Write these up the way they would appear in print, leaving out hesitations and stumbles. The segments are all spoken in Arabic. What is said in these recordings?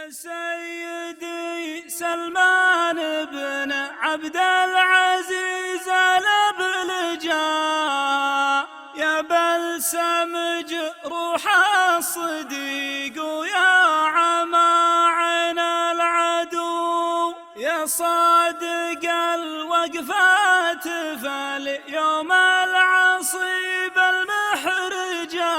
يا سيدي سلمان بن عبد العزيز الأبلجا، يا بلسم جروح الصديق ويا عمى عين العدو، يا صادق الوقفات فاليوم العصيب المحرجا،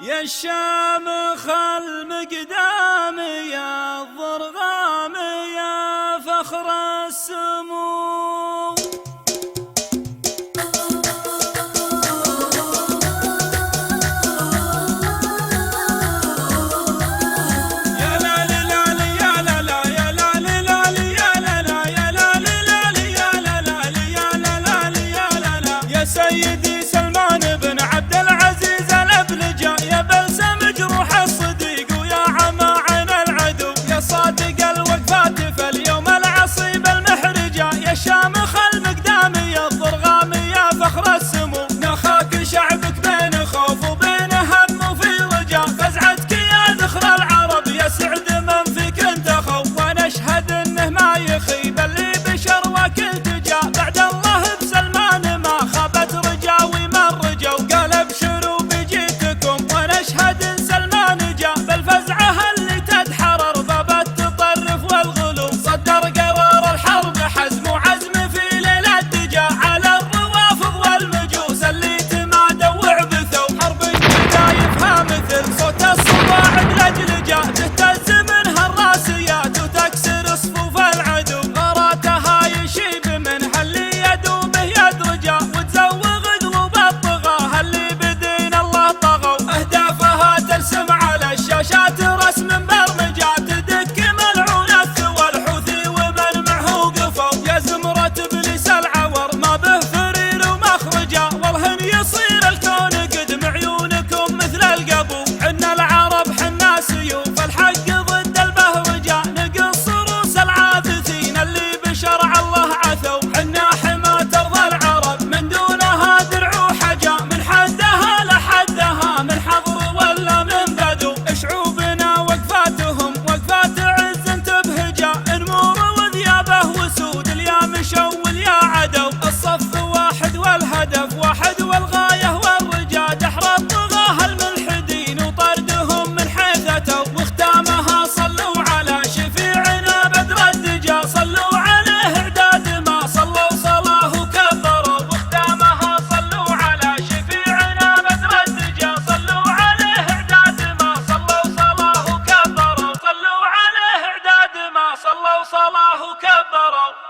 يا الشامخ المقدام يا الضرغام يا فخر السمو. سيدي سلمان بن عبد العزيز الأبلجا، يا بلسم جروح الصديق ويا عمى عين العدو، يا صادق الوقفات فاليوم العصيب المحرجا، يا شامخ المقدام يا الضرغام يا فخر السمو. نخاك شعبك بين خوف وبين هم وفي رجا، فزعتك يا ذخر العرب يا سعد من فيك انتخوا، ونشهد انه ما يخيب اللي بشر وكل تجا، بعد الله بسلمان ما خابت رجاوي من رجوا، قال ابشروا بجيتكم ونشهد ان سلمان جا، بالفزعه اللي تدحرر باب التطرف والغلو، صدر قرار الحرب حزم وعزم في ليل الدجا، على الروافض والمجوس اللي تمادوا وعبثوا، حرب جدايفها مثل صوت الصواعد لجلجا، تهتز منها الراسيات وتكسر صفوف العدو، غاراتها يشيب منها اللي يدو به يدرجا، وتزوغ قلوب الطغاة اللي بدين الله طغوا، اهدافها ترسم على الشاشات رسم برمجا، تدك ملعون الثوى الحوثي ومن معه وقفوا، يا زمرة ابليس العور ما به فرير ومخرجا، والهن يصير الكون قدم عيونكم مثل القبو، حنا العرب حنا سيوف الحق ضد البهرجا، نقص رؤوس العاثثين اللي بشرع الله عثوا، حنا حماة ارض العرب من دونها درع وحجا، من حدها لحدها من حضر ولا من بدو، شعوبنا وقفاتهم وقفات عز تبهجا، نمور وذيابه وسود اليا مشوا واليا عدو، الصف واحد والهدف واحد والغاية والرجا، دحر الطغاة الملحدين وطردهم من حيث اتوا، واختامها صلوا على شفيعنا بدر الدجا، صلوا عليه اعداد ما صلوا صلاه وكبروا، واختامها صلوا على شفيعنا بدر الدجا، صلوا عليه اعداد ما صلوا صلاه وكبروا، صلوا عليه اعداد ما صلوا صلاه وكبروا.